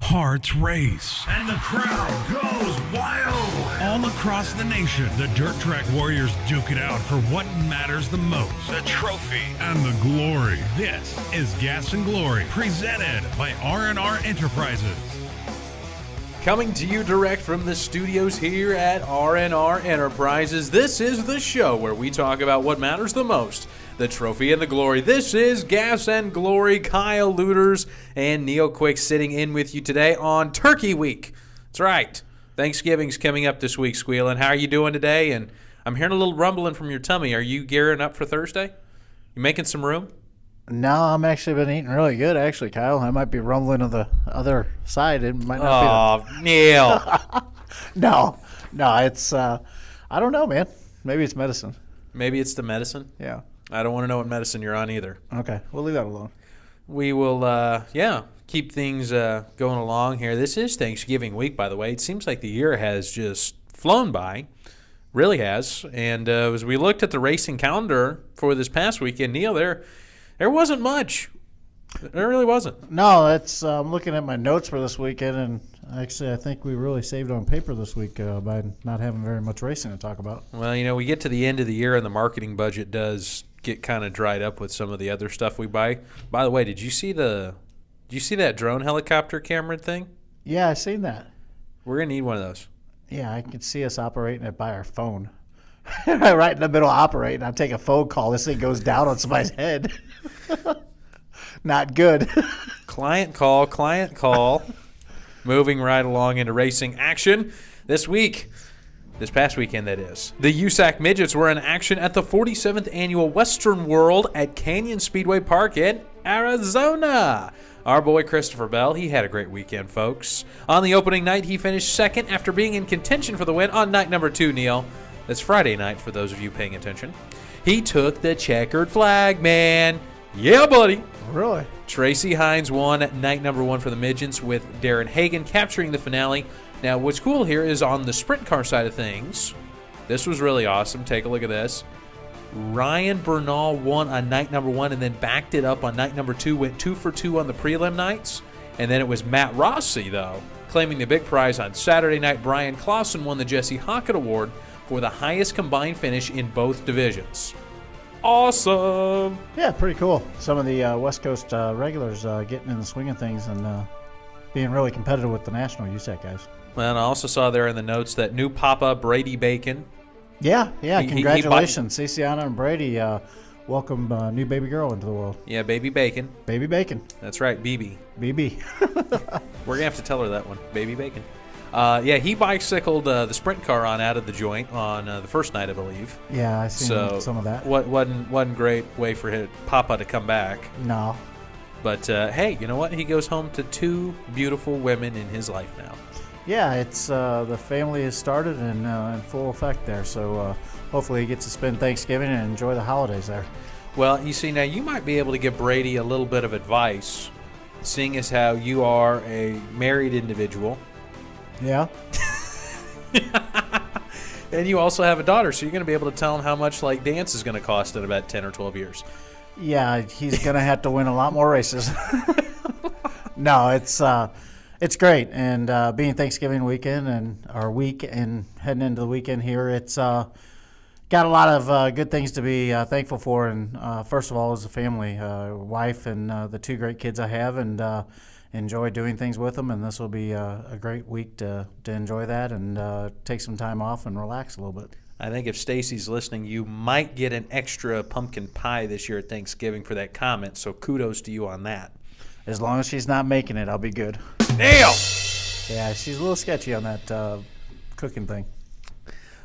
hearts race, and the crowd goes wild. All across the nation, the dirt track warriors duke it out for what matters the most: the trophy and the glory. This is Gasy Glory, presented by R&R Enterprises. Coming to you direct from the studios here at R&R Enterprises, this is the show where we talk about what matters the most: the trophy and the glory. This is Gasy Glory. Kyle Luters and Neil Quick sitting in with you today on Turkey Week. That's right. Thanksgiving's coming up this week, Squealin'. How are you doing today? And I'm hearing a little rumbling from your tummy. Are you gearing up for Thursday? You making some room? No, I'm actually been eating really good, actually, Kyle. I might be rumbling on the other side. It might not be. Oh, Neil. No, it's, I don't know, man. Maybe it's medicine. Maybe it's the medicine? Yeah. I don't want to know what medicine you're on either. Okay, we'll leave that alone. We will, keep things going along here. This is Thanksgiving week, by the way. It seems like the year has just flown by. Really has. And as we looked at the racing calendar for this past weekend, Neil, there wasn't much. There really wasn't. No, I'm looking at my notes for this weekend, and actually I think we really saved on paper this week by not having very much racing to talk about. Well, we get to the end of the year, and the marketing budget does get kind of dried up with some of the other stuff we buy. By the way, did you see that drone helicopter camera thing? Yeah, I seen that. We're going to need one of those. Yeah, I can see us operating it by our phone. Right in the middle of operating, I'll take a phone call. This thing goes down on somebody's head. Not good. Client call. Moving right along into racing action this past weekend, that is. The USAC Midgets were in action at the 47th Annual Western World at Canyon Speedway Park in Arizona. Our boy Christopher Bell, he had a great weekend, folks. On the opening night, he finished second after being in contention for the win on night number 2, Neil. That's Friday night for those of you paying attention. He took the checkered flag, man. Yeah, buddy. Really? Tracy Hines won night number 1 for the Midgets, with Darren Hagan capturing the finale. Now, what's cool here is on the sprint car side of things, this was really awesome. Take a look at this. Ryan Bernal won on night number 1 and then backed it up on night number 2, went 2 for 2 on the prelim nights. And then it was Matt Rossi, though, claiming the big prize on Saturday night. Brian Clausen won the Jesse Hockett Award for the highest combined finish in both divisions. Awesome. Yeah, pretty cool. Some of the West Coast regulars getting in the swing of things and being really competitive with the national USAC guys. Well, and I also saw there in the notes that new Papa Brady Bacon. Yeah, congratulations. Ceciana and Brady welcome new baby girl into the world. Yeah, Baby Bacon. Baby Bacon. That's right, BB. BB. We're going to have to tell her that one, Baby Bacon. He bicycled the sprint car on out of the joint on the first night, I believe. Yeah, I seen some of that. Wasn't great way for Papa to come back. No. But, hey, you know what? He goes home to 2 beautiful women in his life now. Yeah, it's the family has started and in full effect there. So hopefully he gets to spend Thanksgiving and enjoy the holidays there. Well, you see, now you might be able to give Brady a little bit of advice, seeing as how you are a married individual. Yeah. And you also have a daughter, so you're going to be able to tell him how much dance is going to cost in about 10 or 12 years. Yeah, he's going to have to win a lot more races. No, it's great. And being Thanksgiving weekend and our week and heading into the weekend here, it's got a lot of good things to be thankful for. And first of all, as a family, wife and the 2 great kids I have, and enjoy doing things with them, and this will be a great week to enjoy that and take some time off and relax a little bit. I think if Stacy's listening, you might get an extra pumpkin pie this year at Thanksgiving for that comment, so kudos to you on that. As long as she's not making it, I'll be good. Nail! Yeah, she's a little sketchy on that cooking thing.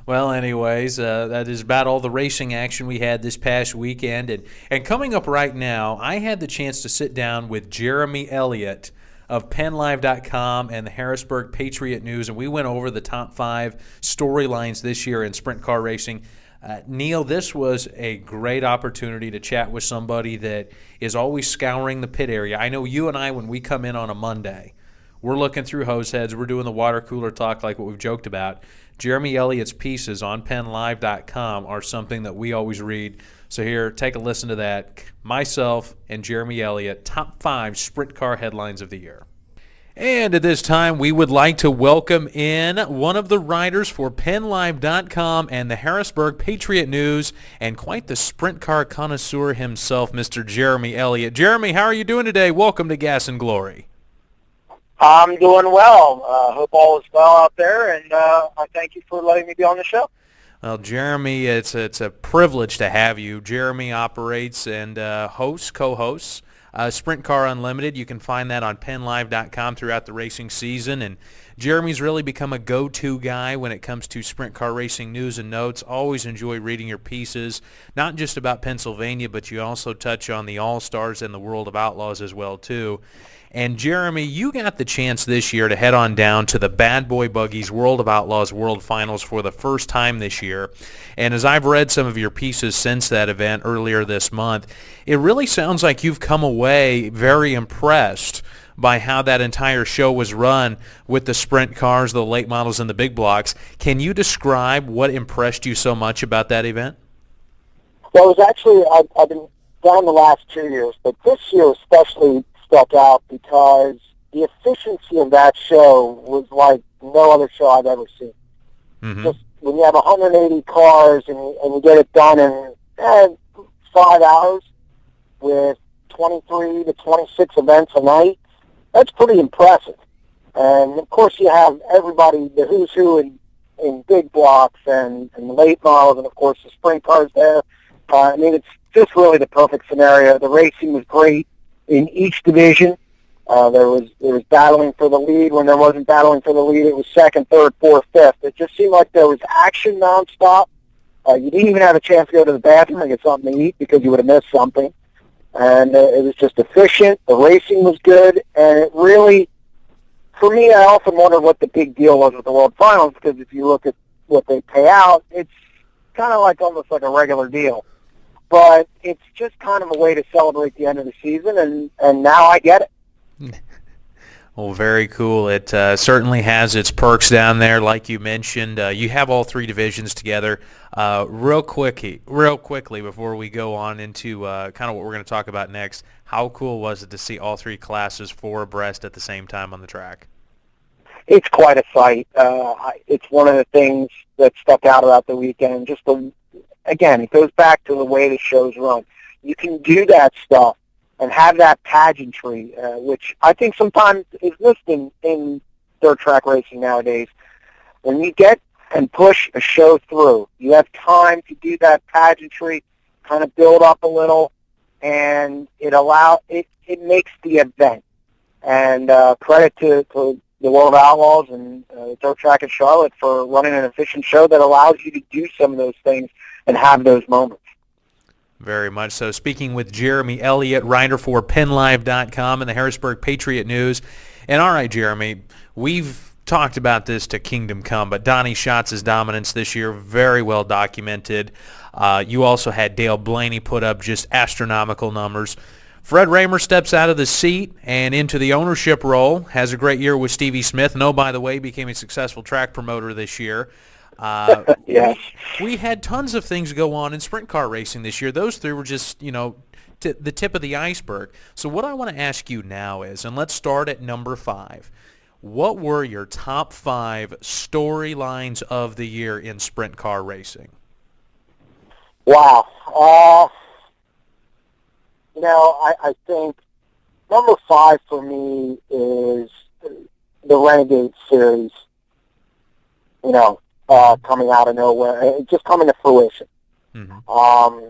Well, anyways, that is about all the racing action we had this past weekend. And coming up right now, I had the chance to sit down with Jeremy Elliot of PennLive.com and the Harrisburg Patriot News, and we went over the top 5 storylines this year in sprint car racing. Neil, this was a great opportunity to chat with somebody that is always scouring the pit area. I know you and I, when we come in on a Monday, we're looking through hose heads. We're doing the water cooler talk like what we've joked about. Jeremy Elliott's pieces on PennLive.com are something that we always read. So here, take a listen to that. Myself and Jeremy Elliott, top 5 sprint car headlines of the year. And at this time, we would like to welcome in one of the writers for PennLive.com and the Harrisburg Patriot News, and quite the sprint car connoisseur himself, Mr. Jeremy Elliot. Jeremy, how are you doing today? Welcome to Gasy Glory. I'm doing well. Hope all is well out there, and I thank you for letting me be on the show. Well, Jeremy, it's a privilege to have you. Jeremy operates and co-hosts Sprint Car Unlimited. You can find that on PennLive.com throughout the racing season. And Jeremy's really become a go-to guy when it comes to sprint car racing news and notes. Always enjoy reading your pieces, not just about Pennsylvania, but you also touch on the All-Stars and the World of Outlaws as well, too. And Jeremy, you got the chance this year to head on down to the Bad Boy Buggies World of Outlaws World Finals for the first time this year. And as I've read some of your pieces since that event earlier this month, it really sounds like you've come away very impressed by how that entire show was run with the sprint cars, the late models, and the big blocks. Can you describe what impressed you so much about that event? Well, it was actually, I've been down the last 2 years, but this year especially stuck out because the efficiency of that show was like no other show I've ever seen. Mm-hmm. Just when you have 180 cars and you get it done in 5 hours with 23 to 26 events a night, that's pretty impressive. And of course you have everybody, the who's who in big blocks and late models, and of course the sprint cars there. I mean, it's just really the perfect scenario. The racing was great in each division. There was battling for the lead. When there wasn't battling for the lead, it was second, third, fourth, fifth. It just seemed like there was action nonstop. You didn't even have a chance to go to the bathroom and get something to eat because you would have missed something. And it was just efficient. The racing was good. And it really, for me, I often wondered what the big deal was with the World Finals, because if you look at what they pay out, it's kind of like almost like a regular deal. But it's just kind of a way to celebrate the end of the season, and now I get it. Well, very cool. It certainly has its perks down there, like you mentioned. You have all three divisions together. Real quickly, before we go on into kind of what we're going to talk about next, how cool was it to see all three classes four abreast at the same time on the track? It's quite a sight. It's one of the things that stuck out about the weekend. Again, it goes back to the way the show's run. You can do that stuff and have that pageantry, which I think sometimes is missed in dirt track racing nowadays. When you get and push a show through, you have time to do that pageantry, kind of build up a little, and it makes the event. And credit to the World of Outlaws and Dirt Track in Charlotte for running an efficient show that allows you to do some of those things and have those moments. Very much so. Speaking with Jeremy Elliot, writer for PennLive.com and the Harrisburg Patriot News. And all right, Jeremy, we've talked about this to kingdom come, but Donnie Schatz's dominance this year, very well documented. You also had Dale Blaney put up just astronomical numbers. Fred Raymer steps out of the seat and into the ownership role, has a great year with Stevie Smith. No, by the way, became a successful track promoter this year. Yes. We had tons of things go on in sprint car racing this year. Those three were just, the tip of the iceberg. So what I want to ask you now is, and let's start at number 5, what were your top 5 storylines of the year in sprint car racing? Wow. I think number 5 for me is the Renegade Series, coming out of nowhere, just coming to fruition. Mm-hmm.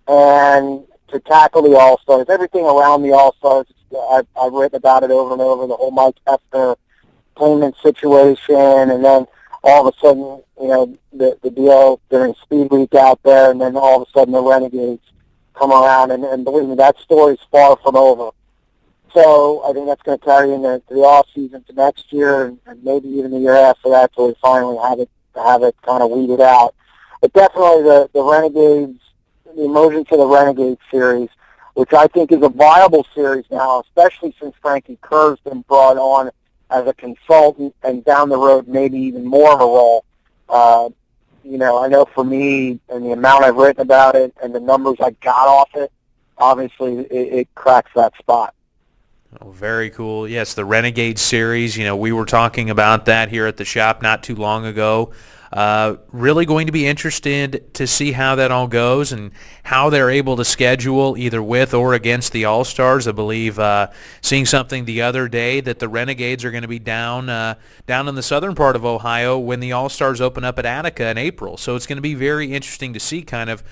And to tackle the All-Stars, everything around the All-Stars, I've written about it over and over, the whole Mike Hefner payment situation, and then all of a sudden, the deal during Speed Week out there, and then all of a sudden the Renegades come around, and believe me, that story's far from over. So I think that's going to carry into the off season to next year, and maybe even the year after that, till we finally have it kind of weeded out. But definitely the Renegades, the emergence of the Renegade Series, which I think is a viable series now, especially since Frankie Kerr's been brought on as a consultant, and down the road maybe even more of a role. I know for me, and the amount I've written about it and the numbers I got off it, obviously it cracks that spot. Oh, very cool. Yes, the Renegade Series. We were talking about that here at the shop not too long ago. Really going to be interested to see how that all goes and how they're able to schedule either with or against the All-Stars. I believe seeing something the other day that the Renegades are going to be down in the southern part of Ohio when the All-Stars open up at Attica in April. So it's going to be very interesting to see kind of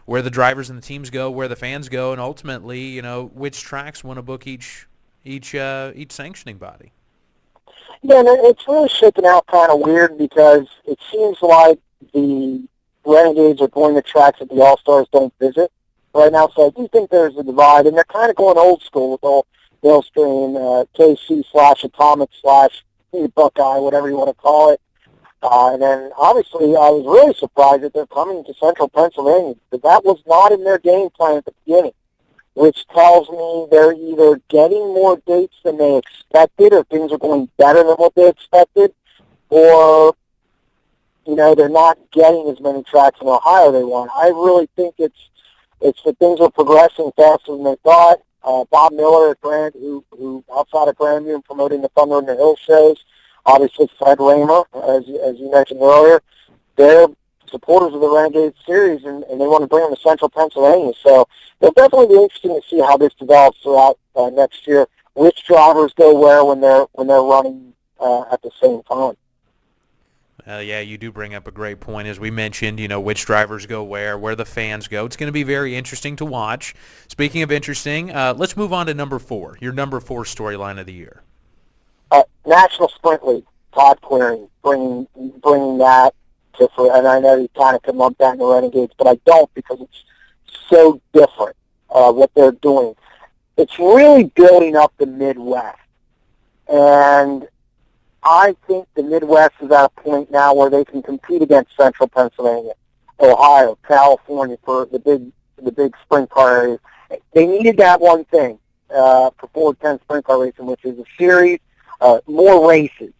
where the drivers and the teams go, where the fans go, and ultimately, which tracks want to book each sanctioning body. Yeah, and it's really shaking out kind of weird because it seems like the Renegades are going to tracks that the All-Stars don't visit right now. So I do think there's a divide, and they're kind of going old school with all Millstream, KC/Atomic/ Buckeye, whatever you want to call it. And then, obviously, I was really surprised that they're coming to Central Pennsylvania, because that was not in their game plan at the beginning, which tells me they're either getting more dates than they expected, or things are going better than what they expected, or, they're not getting as many tracks in Ohio they want. I really think it's that things are progressing faster than they thought. Bob Miller at Grand, who outside of Grandview promoting the Thunder in the Hill shows, obviously Fred Raymer, as you mentioned earlier, they're supporters of the Renegade Series, and they want to bring them to Central Pennsylvania. So it'll definitely be interesting to see how this develops throughout next year. Which drivers go where when they're running at the same time. Yeah, you do bring up a great point. As we mentioned, which drivers go where the fans go. It's going to be very interesting to watch. Speaking of interesting, let's move on to number 4, your number 4 storyline of the year. National Sprint League, Todd Query, bringing that to, and I know you kind of can lump that in the Renegades, but I don't, because it's so different what they're doing. It's really building up the Midwest, and I think the Midwest is at a point now where they can compete against Central Pennsylvania, Ohio, California for the big sprint car areas. They needed that one thing for 410 sprint car racing, which is a series, more races,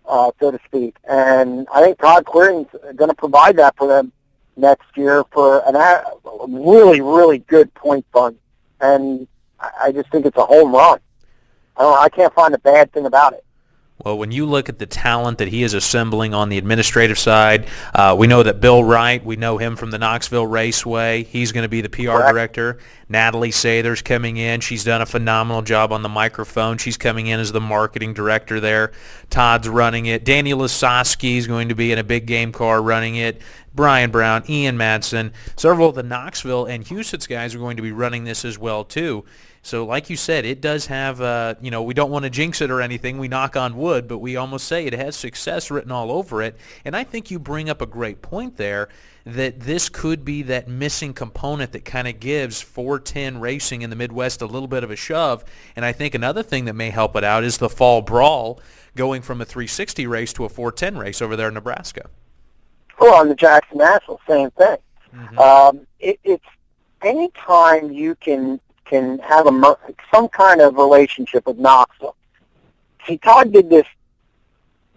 so to speak. And I think Todd Query's going to provide that for them next year for a really, really good point fund. And I just think it's a home run. I can't find a bad thing about it. Well, when you look at the talent that he is assembling on the administrative side, we know that Bill Wright, we know him from the Knoxville Raceway. He's going to be the PR director. Natalie Sather's coming in. She's done a phenomenal job on the microphone. She's coming in as the marketing director there. Todd's running it. Danny Lasowski is going to be in a big game car running it. Brian Brown, Ian Madsen, several of the Knoxville and Huset's guys are going to be running this as well, too. So like you said, it does have, we don't want to jinx it or anything. We knock on wood, but we almost say it has success written all over it. And I think you bring up a great point there, that this could be that missing component that kind of gives 410 racing in the Midwest a little bit of a shove. And I think another thing that may help it out is the fall brawl, going from a 360 race to a 410 race over there in Nebraska. Well, on the Jackson National, same thing. Mm-hmm. It's any time you can have some kind of relationship with Knoxville. See, Todd did this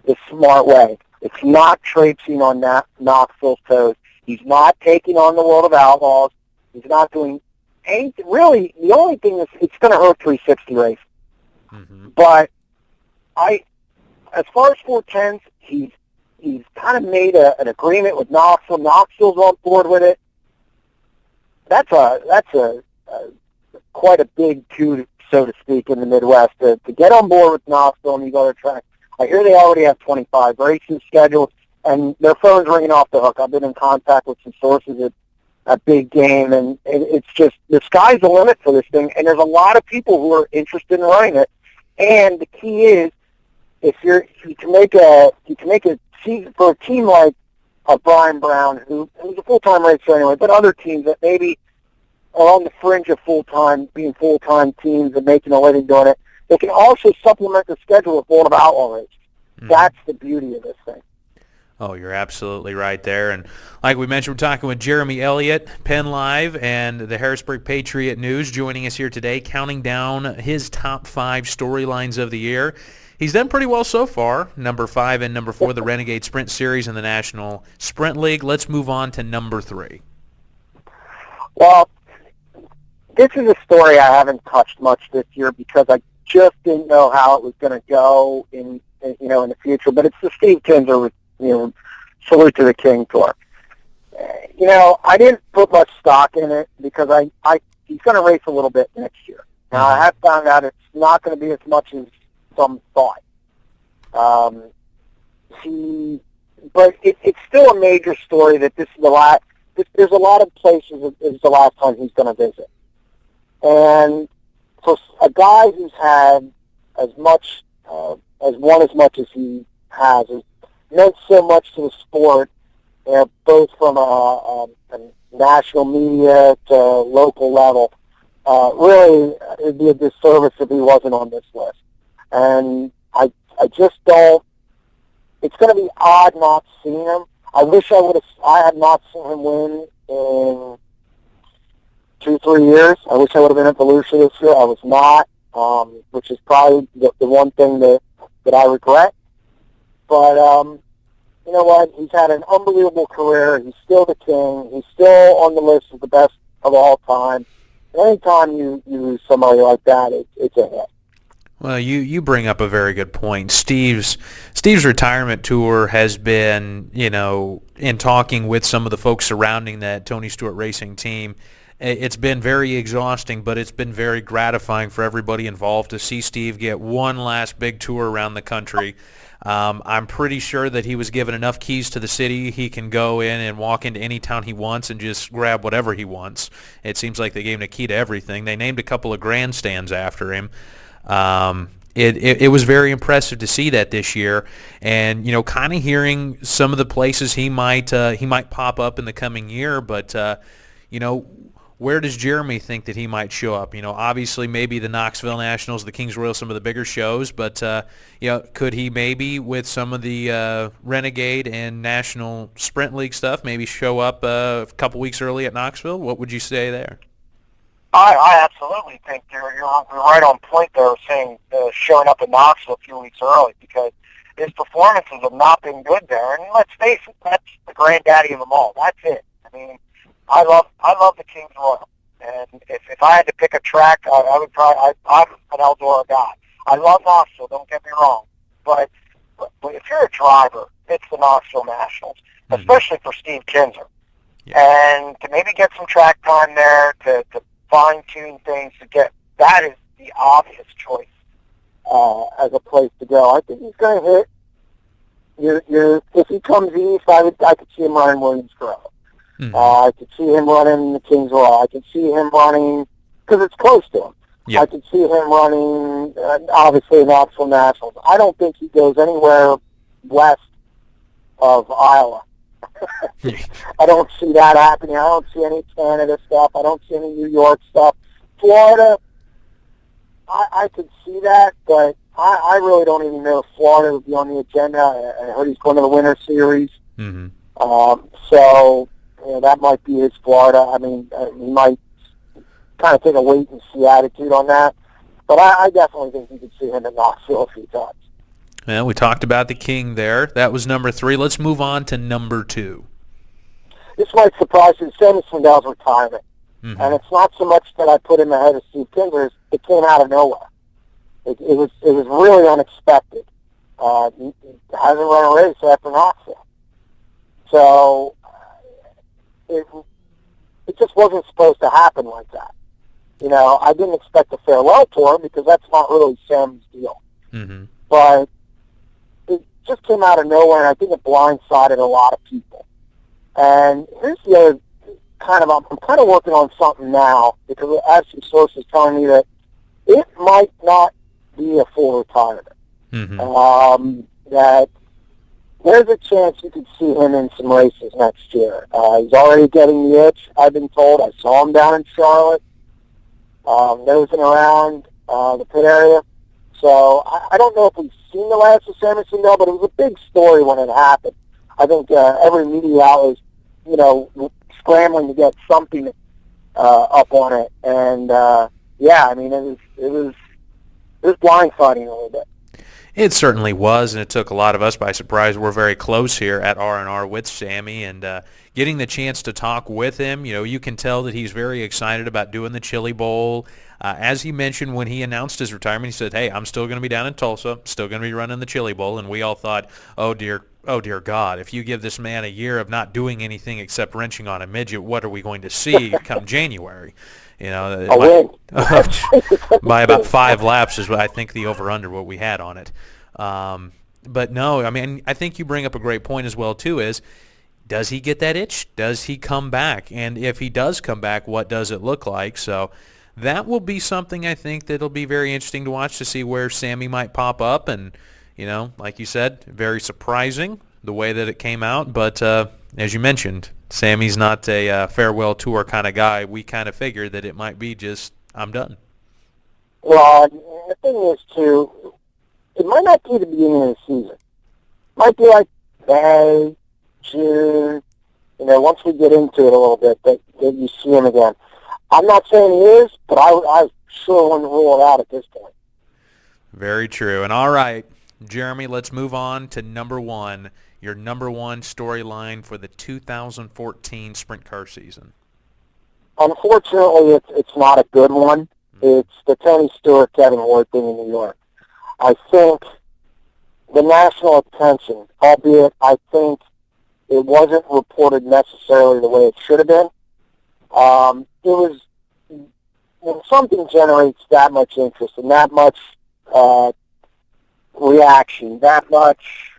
the smart way. It's not traipsing on Knoxville's toes. He's not taking on the World of Outlaws. He's not doing anything. Really, the only thing is it's going to hurt 360 race. Mm-hmm. But as far as 410s, he's kind of made an agreement with Knoxville. Knoxville's on board with it. That's quite a big coup, so to speak, in the Midwest to get on board with Knoxville and these other tracks. I hear they already have 25 races scheduled, and their phone's ringing off the hook. I've been in contact with some sources at Big Game, and it's just the sky's the limit for this thing. And there's a lot of people who are interested in running it. And the key is, you can make a season for a team like Brian Brown, who's a full-time racer anyway, but other teams that maybe are on the fringe of being full-time teams and making a living doing it. They can also supplement the schedule with World of Outlaw races. Mm-hmm. That's the beauty of this thing. Oh, you're absolutely right there. And like we mentioned, we're talking with Jeremy Elliot, Penn Live, and the Harrisburg Patriot News, joining us here today, counting down his top 5 storylines of the year. He's done pretty well so far. Number 5 and number 4, the Renegade Sprint Series and the National Sprint League. Let's move on to number 3. Well, this is a story I haven't touched much this year because I just didn't know how it was going to go in the future. But it's the Steve Kinzer, Salute to the King tour. I didn't put much stock in it because he's going to race a little bit next year. Now, I have found out it's not going to be as much as some thought. But it's still a major story that this is the last. There's a lot of places it's the last time he's going to visit, and for a guy who's had as much as he has meant so much to the sport, both from a national media to local level. Really, it'd be a disservice if he wasn't on this list, and I just don't. It's going to be odd not seeing him. I wish I had not seen him win in 2-3 years. I wish I would have been at Volusia this year. I was not, which is probably the one thing that I regret. But you know what? He's had an unbelievable career. He's still the king. He's still on the list of the best of all time. And anytime you lose somebody like that, it's a hit. Well, you bring up a very good point. Steve's retirement tour has been, in talking with some of the folks surrounding that Tony Stewart Racing team, it's been very exhausting, but it's been very gratifying for everybody involved to see Steve get one last big tour around the country. I'm pretty sure that he was given enough keys to the city. He can go in and walk into any town he wants and just grab whatever he wants. It seems like they gave him a key to everything. They named a couple of grandstands after him. It was very impressive to see that this year, and kind of hearing some of the places he might pop up in the coming year. But where does Jeremy think that he might show up? Obviously maybe the Knoxville Nationals, the Kings Royal, some of the bigger shows. But could he maybe with some of the Renegade and National Sprint League stuff maybe show up a couple weeks early at Knoxville? What would you say there? I absolutely think you're right on point there, saying showing up in Knoxville a few weeks early, because his performances have not been good there. And let's face it, that's the granddaddy of them all. That's it. I mean, I love the Kings Royal, and if I had to pick a track, I would probably. I'm an Eldora guy. I love Knoxville. Don't get me wrong, but if you're a driver, it's the Knoxville Nationals, especially for Steve Kinzer, and to maybe get some track time there to fine-tune things that is the obvious choice as a place to go. I think he's going to hit. If he comes east, I could see him running Williams Grove. I could see him running the Kings Royal. I could see him running, because it's close to him. Yep. I could see him running, obviously, Knoxville Nationals. I don't think he goes anywhere west of Iowa. I don't see that happening. I don't see any Canada stuff. I don't see any New York stuff. Florida, I could see that, but I really don't even know if Florida would be on the agenda. I heard he's going to the Winter Series. So that might be his Florida. I mean, he might kind of take a wait-and-see attitude on that. But I definitely think you could see him at Knoxville a few times. Well, we talked about the King there. That was number 3. Let's move on to number 2. This might surprise you. Sammy Swindell's retirement. And it's not so much that I put him ahead of Steve Kinzer. It came out of nowhere. It was really unexpected. He hasn't run a race after Knoxville. So it just wasn't supposed to happen like that. I didn't expect a farewell tour because that's not really Sam's deal. But it just came out of nowhere, and I think it blindsided a lot of people. And here's the other I'm kind of working on something now, because I have some sources telling me that it might not be a full retirement. That there's a chance you could see him in some races next year. He's already getting the itch, I've been told. I saw him down in Charlotte, nosing around the pit area. So I don't know if we've seen the last of Sammy Swindell, but it was a big story when it happened. I think every media outlet was, scrambling to get something up on it. And, I mean, it was blindsiding a little bit. It certainly was, and it took a lot of us by surprise. We're very close here at R&R with Sammy, and getting the chance to talk with him, you can tell that he's very excited about doing the Chili Bowl. As he mentioned when he announced his retirement, he said, hey, I'm still going to be down in Tulsa, still going to be running the Chili Bowl. And we all thought, oh, dear God, if you give this man a year of not doing anything except wrenching on a midget, what are we going to see come January? By about 5 laps is what I think the over-under what we had on it. But no, I mean, I think you bring up a great point as well, too, is does he get that itch? Does he come back? And if he does come back, what does it look like? So that will be something I think that'll be very interesting to watch to see where Sammy might pop up. And, like you said, very surprising the way that it came out. But as you mentioned, Sammy's not a farewell tour kind of guy. We kind of figured that it might be just, I'm done. Well, the thing is, too, it might not be the beginning of the season. It might be like May, June, once we get into it a little bit, that you see him again. I'm not saying he is, but I sure wouldn't rule it out at this point. Very true. And all right, Jeremy, let's move on to number one, your number one storyline for the 2014 sprint car season. Unfortunately, it's not a good one. It's the Tony Stewart, Kevin Ward thing in New York. I think the national attention, albeit I think it wasn't reported necessarily the way it should have been. It was, when something generates that much interest and that much reaction, that much,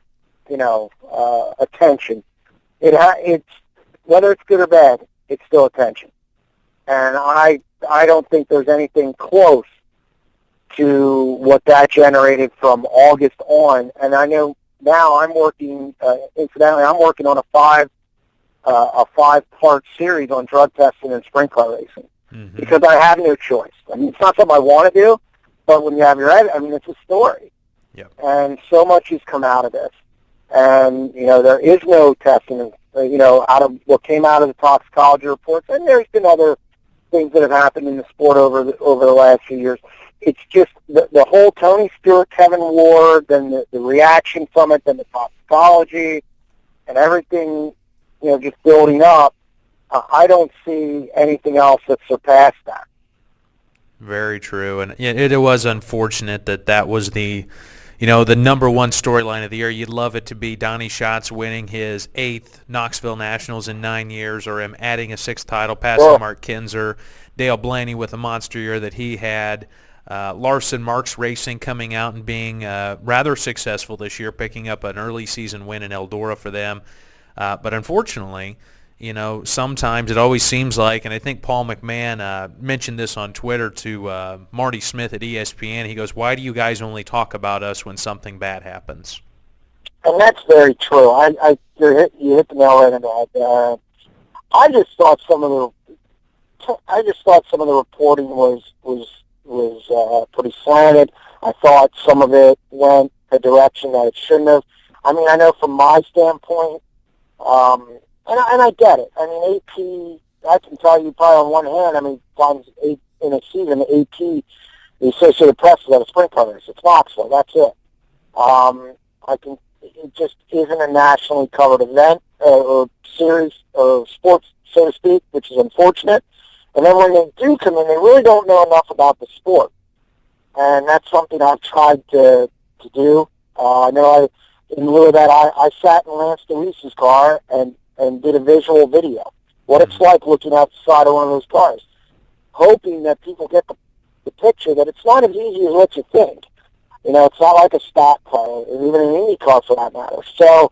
attention, it's whether it's good or bad, it's still attention. And I don't think there's anything close to what that generated from August on. And I know now I'm working, incidentally, I'm working on a five-part series on drug testing and sprint car racing because I have no choice. I mean, it's not something I want to do, but when you have your head, I mean, it's a story. Yep. And so much has come out of this. And, there is no testing, out of what came out of the toxicology reports. And there's been other things that have happened in the sport over the last few years. It's just the whole Tony Stewart, Kevin Ward, and the reaction from it, and the toxicology, and everything, just building up. I don't see anything else that surpassed that. Very true. And it was unfortunate that was the number one storyline of the year. You'd love it to be Donnie Schatz winning his 8th Knoxville Nationals in 9 years, or him adding a 6th title, passing Mark Kinzer, Dale Blaney with a monster year that he had, Larson Marks Racing coming out and being rather successful this year, picking up an early season win in Eldora for them. But unfortunately, sometimes it always seems like, and I think Paul McMahon mentioned this on Twitter to Marty Smith at ESPN. He goes, why do you guys only talk about us when something bad happens? And that's very true. You hit the nail right on the head. I just thought some of the reporting was pretty slanted. I thought some of it went a direction that it shouldn't have. I mean, I know from my standpoint, and I get it. I mean, AP, I can tell you probably on one hand, I mean, times in a season, AP, the Associated Press is at a sprint car race. It's Knoxville. That's it. It just isn't a nationally covered event or series or sports, so to speak, which is unfortunate. And then when they do come in, they really don't know enough about the sport. And that's something I've tried to do. I know in lieu of that, I sat in Lance DeReese's car and did a visual video. What it's like looking outside of one of those cars. Hoping that people get the picture that it's not as easy as what you think. It's not like a stock car, or even an Indy car for that matter. So,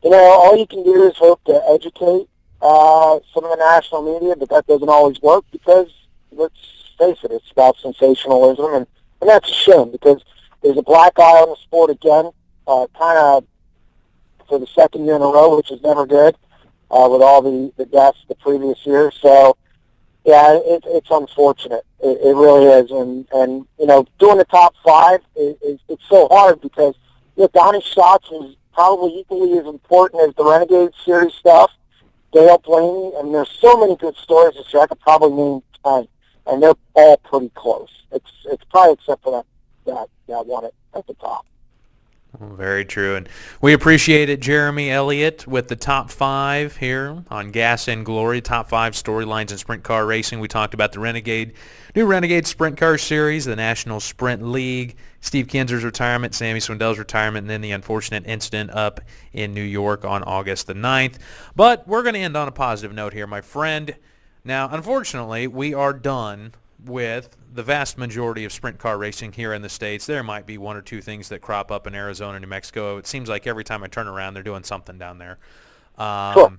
all you can do is hope to educate some of the national media, but that doesn't always work because, let's face it, it's about sensationalism, and that's a shame because there's a black eye on the sport again, kind of for the second year in a row, which is never good, with all the deaths the previous year. So, yeah, it's unfortunate. It really is. And doing the top 5, it's so hard because, Donnie Schatz is probably equally as important as the Renegade Series stuff. Dale Blaney, and there's so many good stories this year. I could probably name 10, and they're all pretty close. It's probably except for that one at the top. Well, very true. And we appreciate it, Jeremy Elliott, with the top 5 here on Gasy Glory, top 5 storylines in sprint car racing. We talked about the new Renegade Sprint Car Series, the National Sprint League, Steve Kinser's retirement, Sammy Swindell's retirement, and then the unfortunate incident up in New York on August the 9th. But we're going to end on a positive note here, my friend. Now, unfortunately, we are done with the vast majority of sprint car racing here in the States. There might be one or two things that crop up in Arizona, New Mexico. It seems like every time I turn around, they're doing something down there. Sure.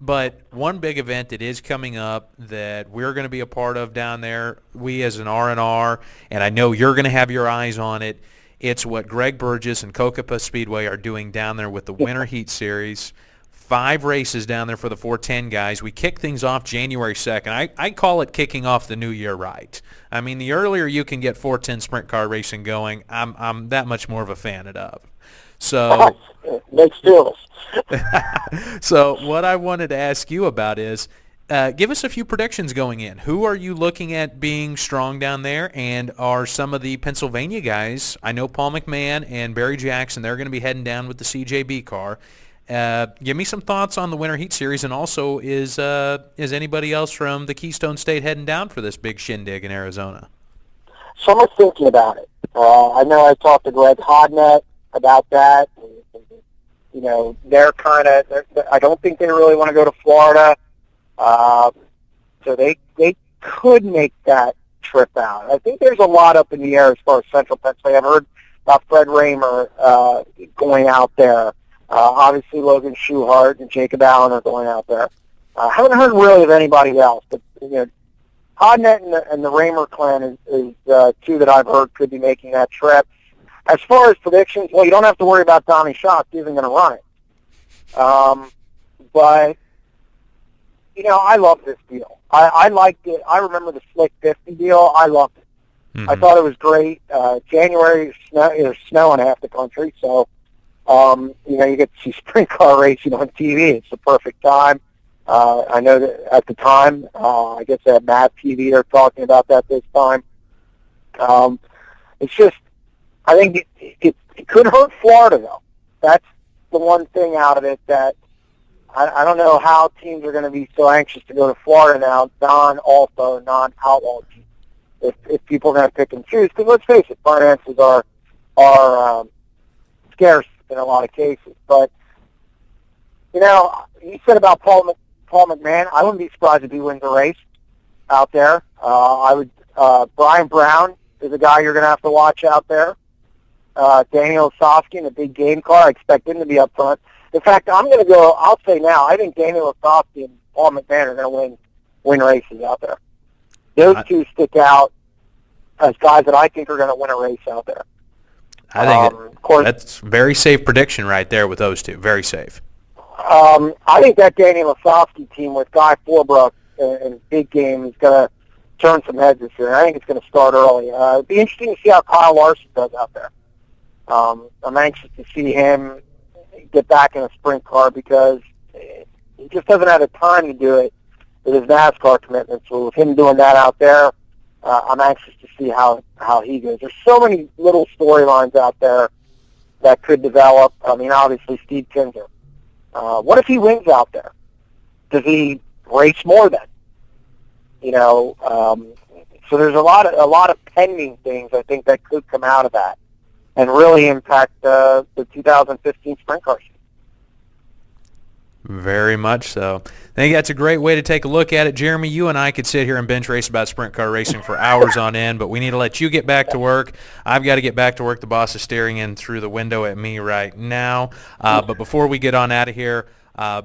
But one big event that is coming up that we're going to be a part of down there, we as an R&R, and I know you're going to have your eyes on it, it's what Greg Burgess and Cocopah Speedway are doing down there with the Winter Heat Series. 5 races down there for the 410 guys. We kick things off January 2nd. I call it kicking off the new year right. I mean, the earlier you can get 410 sprint car racing going, I'm that much more of a fan of. So, makes two of us. So what I wanted to ask you about is, give us a few predictions going in. Who are you looking at being strong down there, and are some of the Pennsylvania guys, I know Paul McMahon and Barry Jackson, they're going to be heading down with the CJB car. Give me some thoughts on the Winter Heat Series, and also is anybody else from the Keystone State heading down for this big shindig in Arizona? So I'm thinking about it. I know I talked to Greg Hodnett about that. You know, they're I don't think they really want to go to Florida, so they could make that trip out. I think there's a lot up in the air as far as Central Pennsylvania. I've heard about Fred Raymer going out there. Obviously, Logan Schuhart and Jacob Allen are going out there. I haven't heard really of anybody else, but Hodnett and the Raymer clan is two that I've heard could be making that trip. As far as predictions, well, you don't have to worry about Tommy Schatz. He isn't going to run it. But I love this deal. I liked it. I remember the Slick 50 deal. I loved it. Mm-hmm. I thought it was great. January, there's snow in half the country, so. You get to see sprint car racing on TV. It's the perfect time. I know that at the time, I guess they had Mad TV. They're talking about that this time. It's just, I think it could hurt Florida, though. That's the one thing out of it that I don't know how teams are going to be so anxious to go to Florida now, non-outlaw teams, if people are going to pick and choose. Because let's face it, finances are scarce in a lot of cases. But, you said about Paul McMahon, I wouldn't be surprised if he wins a race out there. Brian Brown is a guy you're going to have to watch out there. Daniel Osofsky in a big game car, I expect him to be up front. In fact, I'll say now, I think Daniel Osofsky and Paul McMahon are going to win races out there. Those two stick out as guys that I think are going to win a race out there. I think that's a very safe prediction right there with those two. Very safe. I think that Daniel Osofsky team with Guy Forbrook in big game is going to turn some heads this year. I think it's going to start early. It'd be interesting to see how Kyle Larson does out there. I'm anxious to see him get back in a sprint car because he just hasn't had the time to do it with his NASCAR commitment. So with him doing that out there, I'm anxious to see how he goes. There's so many little storylines out there that could develop. I mean, obviously, Steve Kinser. What if he wins out there? Does he race more then? So there's a lot of pending things I think that could come out of that and really impact the 2015 sprint car season. Very much so. I think that's a great way to take a look at it. Jeremy, you and I could sit here and bench race about sprint car racing for hours on end, but we need to let you get back to work. I've got to get back to work. The boss is staring in through the window at me right now. But before we get on out of here,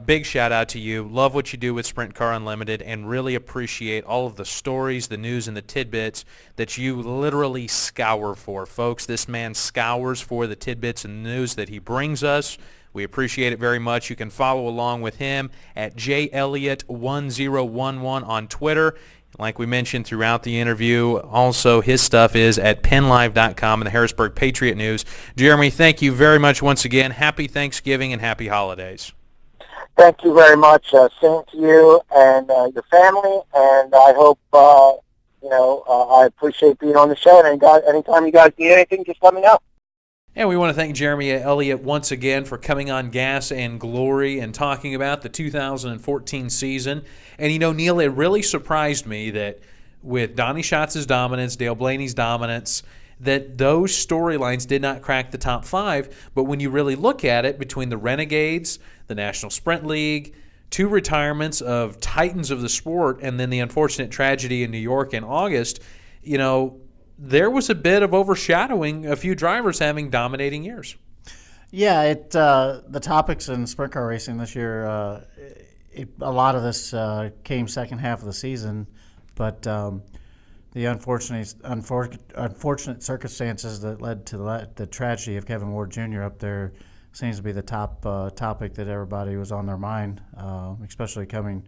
big shout out to you. Love what you do with Sprint Car Unlimited and really appreciate all of the stories, the news, and the tidbits that you literally scour for. Folks, this man scours for the tidbits and news that he brings us. We appreciate it very much. You can follow along with him at jelliot1011 on Twitter. Like we mentioned throughout the interview, also his stuff is at penlive.com and the Harrisburg Patriot News. Jeremy, thank you very much once again. Happy Thanksgiving and happy holidays. Thank you very much. Same to you and your family, and I hope, I appreciate being on the show, and anytime you guys need anything, just let me know. And we want to thank Jeremy Elliot once again for coming on Gas and Glory and talking about the 2014 season. And, Neil, it really surprised me that with Donnie Schatz's dominance, Dale Blaney's dominance, that those storylines did not crack the top 5. But when you really look at it, between the Renegades, the National Sprint League, 2 retirements of titans of the sport, and then the unfortunate tragedy in New York in August, there was a bit of overshadowing a few drivers having dominating years. Yeah, the topics in sprint car racing this year, a lot of this came second half of the season, but the unfortunate circumstances that led to the tragedy of Kevin Ward Jr. up there seems to be the top topic that everybody was on their mind, especially coming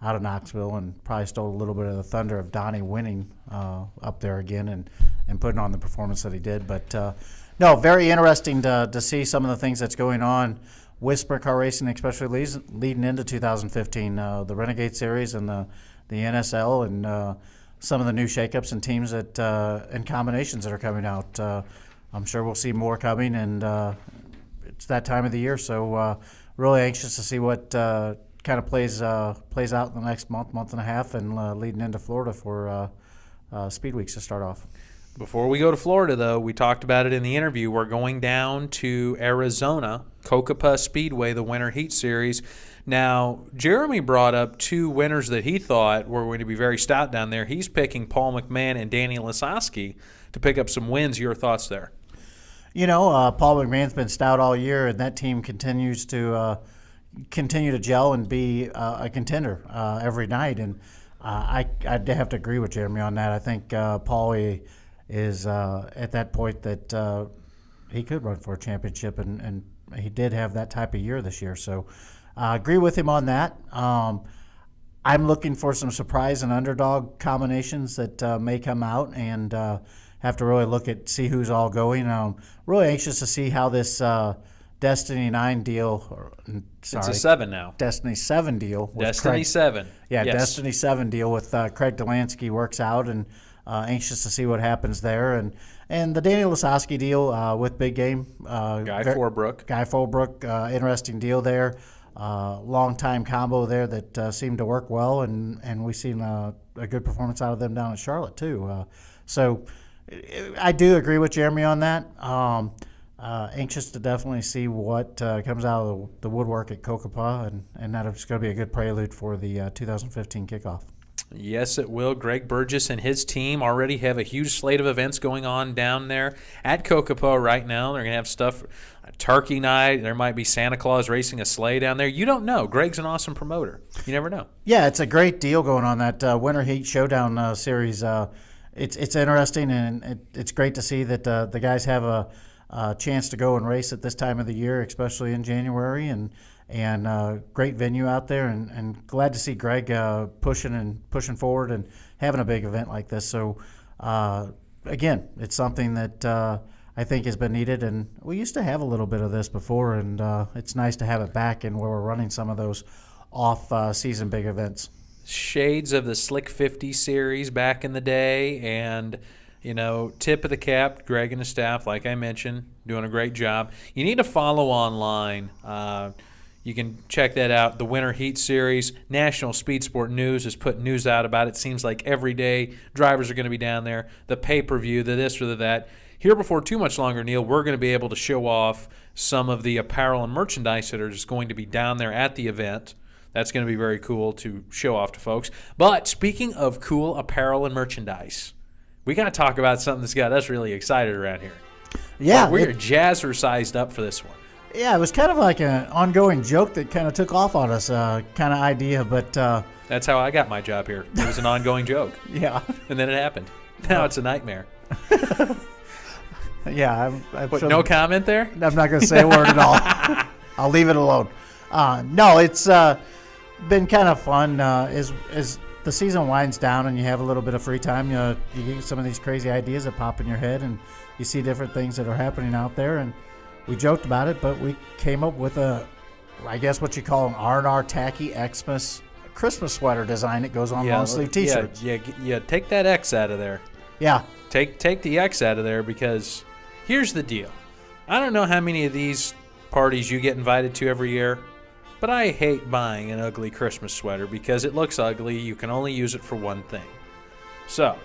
out of Knoxville, and probably stole a little bit of the thunder of Donnie winning up there again and putting on the performance that he did. But no, very interesting to see some of the things that's going on with sprint car racing, especially leading into 2015. The Renegade Series and the NSL and some of the new shakeups and teams and combinations that are coming out. I'm sure we'll see more coming, and it's that time of the year, so really anxious to see what kind of plays out in the next month and a half, and leading into Florida for Speed Weeks to start off. Before we go to Florida, though, we talked about it in the interview. We're going down to Arizona, Cocopah Speedway, the Winter Heat Series. Now, Jeremy brought up 2 winners that he thought were going to be very stout down there. He's picking Paul McMahon and Danny Lasowski to pick up some wins. Your thoughts there? Paul McMahon's been stout all year, and that team continues to gel and be a contender every night. And I'd have to agree with Jeremy on that. I think Paulie is at that point that he could run for a championship, and he did have that type of year this year. So I agree with him on that. I'm looking for some surprise and underdog combinations that may come out, and have to really see who's all going. Really anxious to see how this Destiny 9 deal, it's a 7 now. Destiny 7 deal. Destiny 7. Yeah, yes. Destiny 7 deal with Craig Delansky works out, and anxious to see what happens there. And the Danny Lasowski deal with Big Game. Guy Forbrook, interesting deal there. Long-time combo there that seemed to work well, and we've seen a good performance out of them down in Charlotte too. So I do agree with Jeremy on that. Anxious to definitely see what comes out of the woodwork at Cocopah, and that is going to be a good prelude for the 2015 kickoff. Yes, it will. Greg Burgess and his team already have a huge slate of events going on down there at Cocopah right now. They're going to have stuff, Turkey Night. There might be Santa Claus racing a sleigh down there. You don't know. Greg's an awesome promoter. You never know. Yeah, it's a great deal going on, that Winter Heat Showdown series. It's interesting, and it's great to see that the guys have a chance to go and race at this time of the year, especially in January, and great venue out there, and glad to see Greg pushing forward and having a big event like this. So again, it's something that I think has been needed, and we used to have a little bit of this before, and it's nice to have it back, and where we're running some of those off-season big events. Shades of the Slick 50 series back in the day, and tip of the cap, Greg and his staff, like I mentioned, doing a great job. You need to follow online. You can check that out, the Winter Heat Series. National Speed Sport News has put news out about it. Seems like every day drivers are going to be down there. The pay-per-view, the this or the that. Here before too much longer, Neil, we're going to be able to show off some of the apparel and merchandise that are just going to be down there at the event. That's going to be very cool to show off to folks. But speaking of cool apparel and merchandise, we got to talk about something that's got us really excited around here. Yeah. We're jazzercised up for this one. Yeah, it was kind of like an ongoing joke that kind of took off on us, kind of idea, but... That's how I got my job here. It was an ongoing joke. Yeah. And then it happened. Now it's a nightmare. Yeah. No comment there? I'm not going to say a word at all. I'll leave it alone. No, it's been kind of fun. As the season winds down and you have a little bit of free time, you get some of these crazy ideas that pop in your head, and you see different things that are happening out there, and we joked about it, but we came up with I guess what you call an R&R Tacky Xmas Christmas sweater design that goes on long sleeve T-shirts. Yeah, take that X out of there. Yeah. Take the X out of there, because here's the deal. I don't know how many of these parties you get invited to every year, but I hate buying an ugly Christmas sweater because it looks ugly. You can only use it for one thing. So,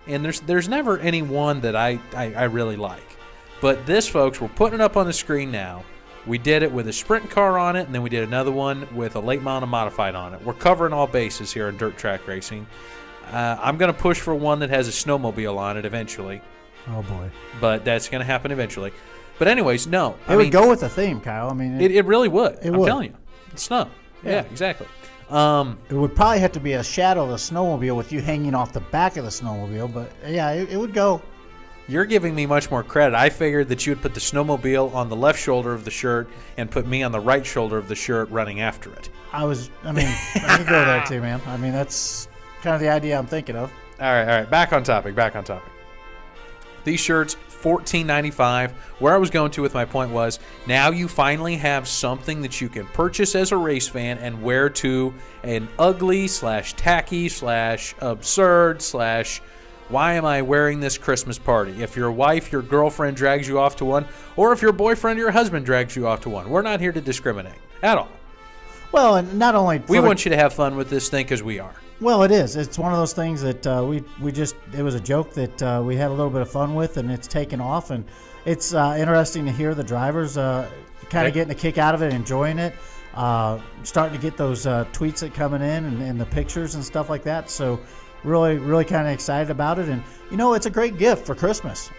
and there's never any one that I really like. But this, folks, we're putting it up on the screen now. We did it with a sprint car on it, and then we did another one with a late model modified on it. We're covering all bases here in dirt track racing. I'm going to push for one that has a snowmobile on it eventually. Oh, boy. But that's going to happen eventually. But anyways, no. It would go with the theme, Kyle. I mean, it really would. I'm would. telling you. It's snow. Yeah, exactly. It would probably have to be a shadow of the snowmobile with you hanging off the back of the snowmobile, but yeah, it would go. You're giving me much more credit. I figured that you would put the snowmobile on the left shoulder of the shirt and put me on the right shoulder of the shirt running after it. I could go there too, man. I mean, that's kind of the idea I'm thinking of. All right. Back on topic. These shirts, $14.95. Where I was going to with my point was, now you finally have something that you can purchase as a race fan and wear to an ugly / tacky / absurd / why am I wearing this Christmas party? If your wife, your girlfriend drags you off to one, or if your boyfriend or your husband drags you off to one, we're not here to discriminate at all. Well, and not only... We want you to have fun with this thing because we are. Well, it is. It's one of those things that it was a joke that we had a little bit of fun with, and it's taken off. And it's interesting to hear the drivers kind of getting a kick out of it, enjoying it, starting to get those tweets that coming in and the pictures and stuff like that. So really kind of excited about it. And, it's a great gift for Christmas.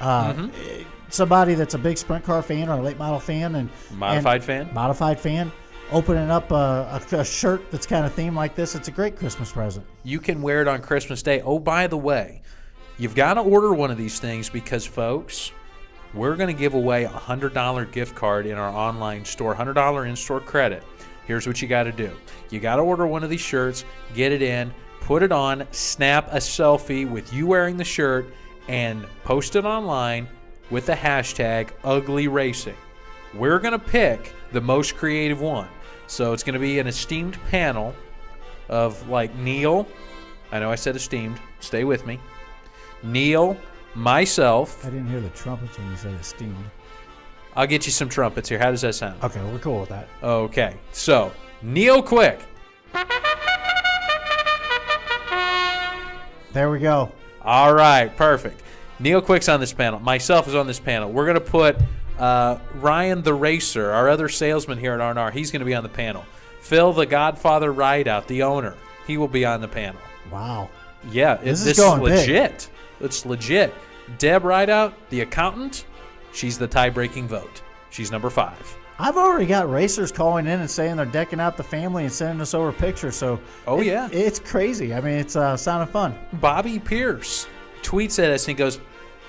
Somebody that's a big sprint car fan or a late model fan and modified fan. Opening up a shirt that's kind of themed like this, it's a great Christmas present. You can wear it on Christmas Day. Oh, by the way, you've got to order one of these things because, folks, we're going to give away a $100 gift card in our online store, $100 in-store credit. Here's what you got to do. You got to order one of these shirts, get it in, put it on, snap a selfie with you wearing the shirt, and post it online with the hashtag #UglyRacing. We're going to pick the most creative one. So it's going to be an esteemed panel of like Neil. I know I said esteemed. Stay with me. Neil, myself. I didn't hear the trumpets when you said esteemed. I'll get you some trumpets here. How does that sound? Okay, we're cool with that. Okay. So, Neil Quick. There we go. All right. Perfect. Neil Quick's on this panel. Myself is on this panel. We're going to put Ryan the Racer, our other salesman here at R&R, he's going to be on the panel. Phil the Godfather Rideout, the owner, he will be on the panel. Wow. Yeah, this is legit. Big. It's legit. Deb Rideout, the accountant, she's the tie-breaking vote. She's number 5. I've already got racers calling in and saying they're decking out the family and sending us over pictures. So it's crazy. I mean, it's sounding fun. Bobby Pierce tweets at us and he goes,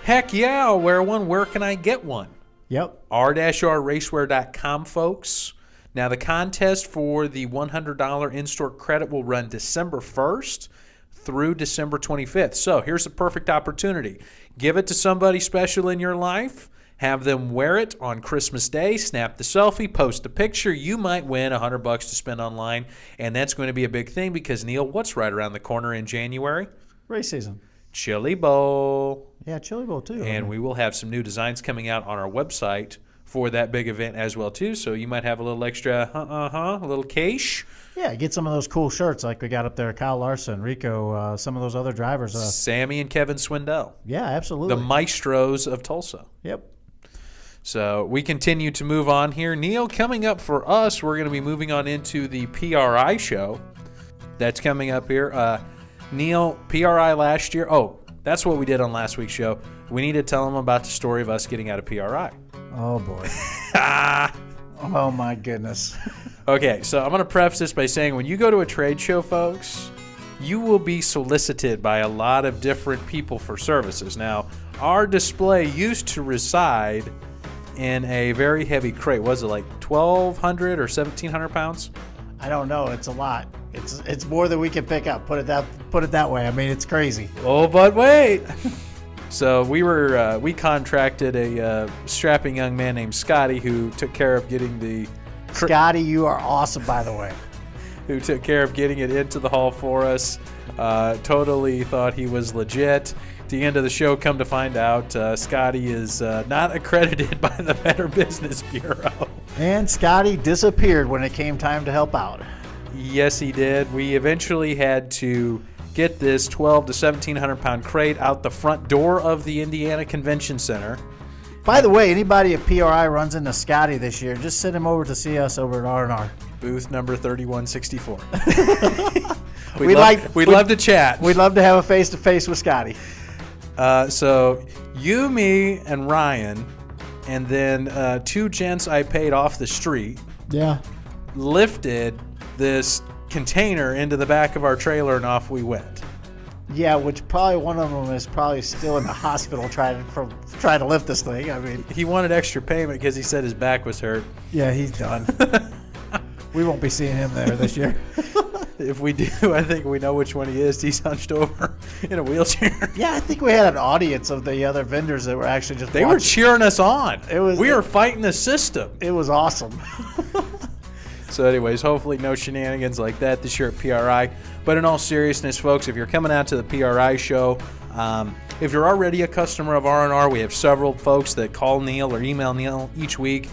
heck yeah, I'll wear one. Where can I get one? Yep. r-racewear.com, folks. Now, the contest for the $100 in-store credit will run December 1st through December 25th. So here's a perfect opportunity. Give it to somebody special in your life. Have them wear it on Christmas Day. Snap the selfie. Post a picture. You might win $100 to spend online. And that's going to be a big thing because, Neil, what's right around the corner in January? Race season. Chili Bowl. Yeah, Chili Bowl too. And we will have some new designs coming out on our website for that big event as well too. So you might have a little extra, a little cash. Yeah, get some of those cool shirts like we got up there. Kyle Larson, Rico, some of those other drivers. Sammy and Kevin Swindell. Yeah, absolutely. The maestros of Tulsa. Yep. So we continue to move on here. Neil, coming up for us, we're going to be moving on into the PRI show. That's coming up here. Neil, PRI last year. Oh, that's what we did on last week's show. We need to tell them about the story of us getting out of PRI. Oh, boy. Oh, my goodness. Okay, so I'm going to preface this by saying when you go to a trade show, folks, you will be solicited by a lot of different people for services. Now, our display used to reside in a very heavy crate. Was it like 1,200 or 1,700 pounds? I don't know. It's a lot. It's more than we can pick up. Put it that way. I mean, it's crazy. Oh, but wait. So we contracted a strapping young man named Scotty who took care of getting the. Scotty, you are awesome, by the way. who took care of getting it into the hall for us. Totally thought he was legit. At the end of the show, come to find out, Scotty is not accredited by the Better Business Bureau. And Scotty disappeared when it came time to help out. Yes, he did. We eventually had to get this 12 to 1,700 pound crate out the front door of the Indiana Convention Center. By the way, anybody at PRI runs into Scotty this year, just send him over to see us over at R&R. Booth number 3164. We'd love to chat. We'd love to have a face-to-face with Scotty. So you, me, and Ryan, and then 2 gents I paid off the street, lifted this container into the back of our trailer, and off we went. Yeah, which probably one of them is probably still in the hospital trying to lift this thing. I mean, he wanted extra payment because he said his back was hurt. Yeah, he's done. We won't be seeing him there this year. If we do, I think we know which one he is. He's hunched over in a wheelchair. Yeah, I think we had an audience of the other vendors that were actually just They were cheering us on. We were fighting the system. It was awesome. So anyways, hopefully no shenanigans like that this year at PRI. But in all seriousness, folks, if you're coming out to the PRI show, if you're already a customer of R&R, we have several folks that call Neil or email Neil each week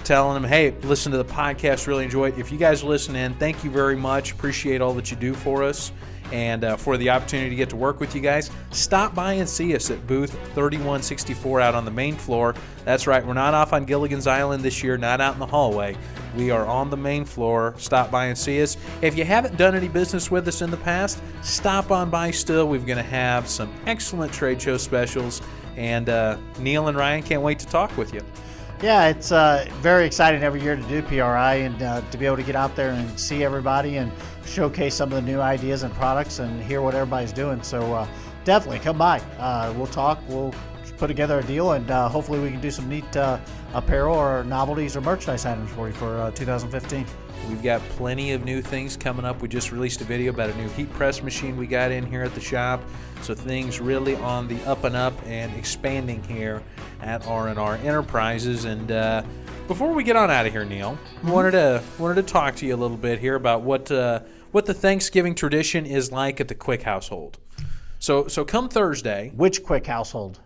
telling him, hey, listen to the podcast, really enjoy it. If you guys listen in, thank you very much. Appreciate all that you do for us and for the opportunity to get to work with you guys. Stop by and see us at booth 3164 out on the main floor. That's right, we're not off on Gilligan's Island this year, not out in the hallway. We are on the main floor. Stop by and see us. If you haven't done any business with us in the past, stop on by still. We're going to have some excellent trade show specials, and Neil and Ryan can't wait to talk with you. Yeah, it's very exciting every year to do PRI and to be able to get out there and see everybody and showcase some of the new ideas and products and hear what everybody's doing. So definitely come by. We'll talk. We'll put together a deal, and hopefully we can do some neat apparel or novelties or merchandise items for you for 2015. We've got plenty of new things coming up. We just released a video about a new heat press machine we got in here at the shop. So things really on the up and up and expanding here at R&R Enterprises. And before we get on out of here, Neil, wanted to talk to you a little bit here about what the Thanksgiving tradition is like at the Quick household. So come Thursday. Which Quick household?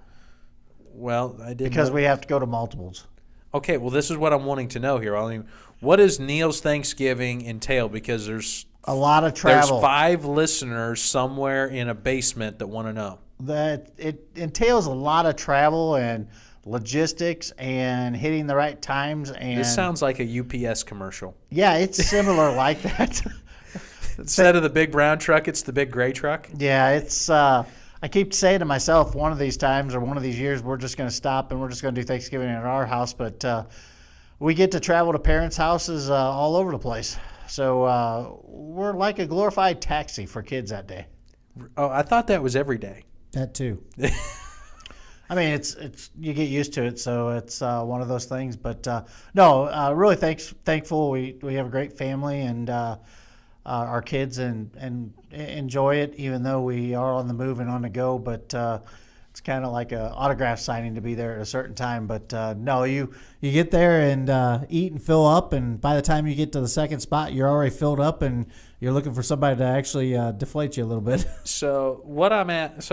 Well, I didn't because know. we have to go to multiples. Okay, well, this is what I'm wanting to know here. I mean, what does Neil's Thanksgiving entail? Because there's a lot of travel. There's 5 listeners somewhere in a basement that want to know. That it entails a lot of travel and logistics and hitting the right times. And this sounds like a UPS commercial. Yeah, it's similar like that. Instead of the big brown truck, it's the big gray truck. Yeah, it's. I keep saying to myself, one of these times or one of these years, we're just going to stop and we're just going to do Thanksgiving at our house. But we get to travel to parents' houses all over the place. So we're like a glorified taxi for kids that day. Oh, I thought that was every day. That too. I mean, it's you get used to it, so it's one of those things. But no, really thankful. We have a great family and our kids and enjoy it, even though we are on the move and on the go. But it's kind of like an autograph signing to be there at a certain time. But no, you get there and eat and fill up, and by the time you get to the second spot, you're already filled up, and you're looking for somebody to actually deflate you a little bit. So what I'm at,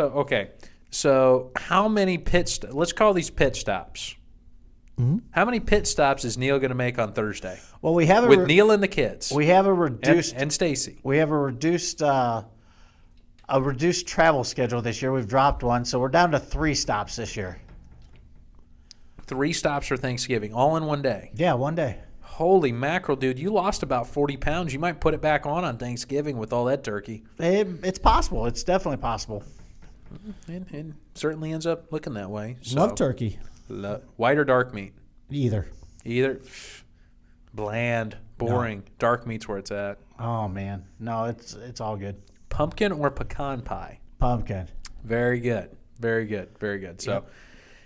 so how many let's call these pit stops. Mm-hmm. How many pit stops is Neil going to make on Thursday? Well, we have with Neil and the kids. We have a reduced and Stacy. We have a reduced travel schedule this year. We've dropped one, so we're down to 3 stops this year. 3 stops for Thanksgiving, all in one day. Yeah, one day. Holy mackerel, dude! You lost about 40 pounds. You might put it back on Thanksgiving with all that turkey. It's possible. It's definitely possible. And certainly ends up looking that way. So. Love turkey. White or dark meat? Either. Bland, boring. No. Dark meat's where it's at. Oh man, no, it's all good. Pumpkin or pecan pie? Pumpkin. Very good. Very good. Very good. So,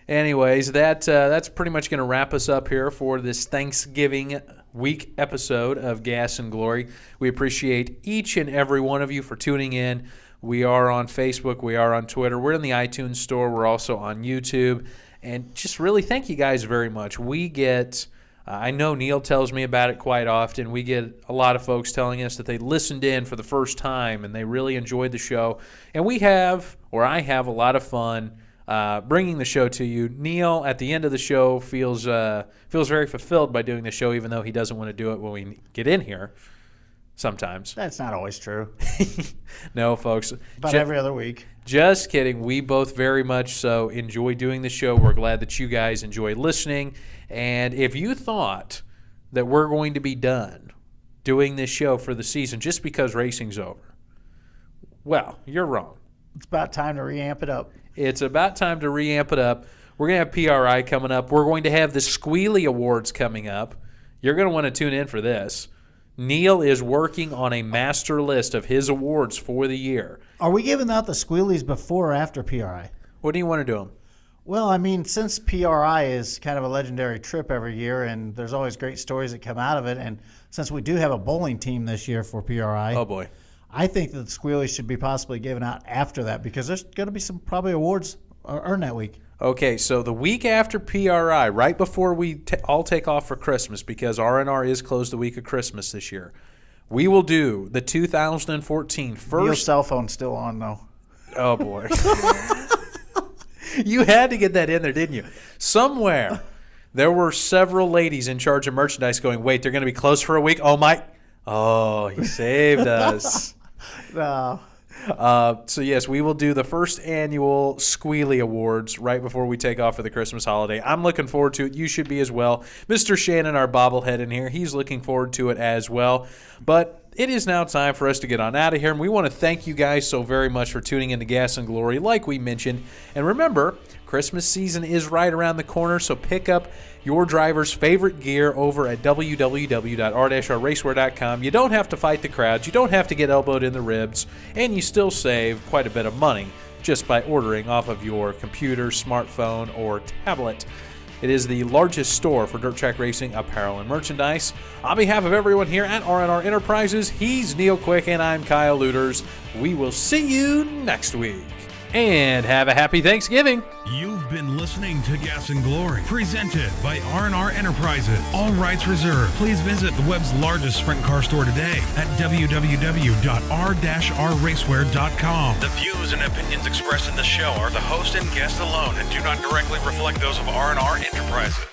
anyways, that's pretty much going to wrap us up here for this Thanksgiving week episode of Gas and Glory. We appreciate each and every one of you for tuning in. We are on Facebook. We are on Twitter. We're in the iTunes store. We're also on YouTube. And just really thank you guys very much. We get I know Neil tells me about it quite often. We get a lot of folks telling us that they listened in for the first time and they really enjoyed the show. And I have a lot of fun bringing the show to you. Neil, at the end of the show, feels very fulfilled by doing the show, even though he doesn't want to do it when we get in here sometimes. That's not always true. No, folks. About every other week. Just kidding. We both very much so enjoy doing the show. We're glad that you guys enjoy listening. And if you thought that we're going to be done doing this show for the season just because racing's over, well, you're wrong. It's about time to reamp it up. It's about time to reamp it up. We're going to have PRI coming up. We're going to have the Squealy Awards coming up. You're going to want to tune in for this. Neil is working on a master list of his awards for the year. Are we giving out the Squealies before or after PRI? What do you want to do them? Well, I mean, since PRI is kind of a legendary trip every year, and there's always great stories that come out of it, and since we do have a bowling team this year for PRI, Oh, boy. I think that the Squealies should be possibly given out after that because there's going to be some probably awards earned that week. Okay, so the week after PRI, right before we all take off for Christmas, because R&R is closed the week of Christmas this year, we will do the 2014 first... Your cell phone's still on, though. Oh, boy. You had to get that in there, didn't you? Somewhere, there were several ladies in charge of merchandise going, wait, they're going to be closed for a week? Oh, my... Oh, he saved us. No. So, yes, we will do the first annual Squealy Awards right before we take off for the Christmas holiday. I'm looking forward to it. You should be as well. Mr. Shannon, our bobblehead in here, he's looking forward to it as well. But it is now time for us to get on out of here, and we want to thank you guys so very much for tuning in to Gas and Glory, like we mentioned. And remember, Christmas season is right around the corner, so pick up your driver's favorite gear over at www.r-racewear.com. You don't have to fight the crowds, you don't have to get elbowed in the ribs, and you still save quite a bit of money just by ordering off of your computer, smartphone, or tablet. It is the largest store for dirt track racing apparel and merchandise. On behalf of everyone here at R&R Enterprises, he's Neil Quick and I'm Kyle Luters. We will see you next week. And have a happy Thanksgiving. You've been listening to Gas and Glory, presented by R&R Enterprises. All rights reserved. Please visit the web's largest sprint car store today at www.r-rracewear.com. The views and opinions expressed in the show are the host and guest alone and do not directly reflect those of R&R Enterprises.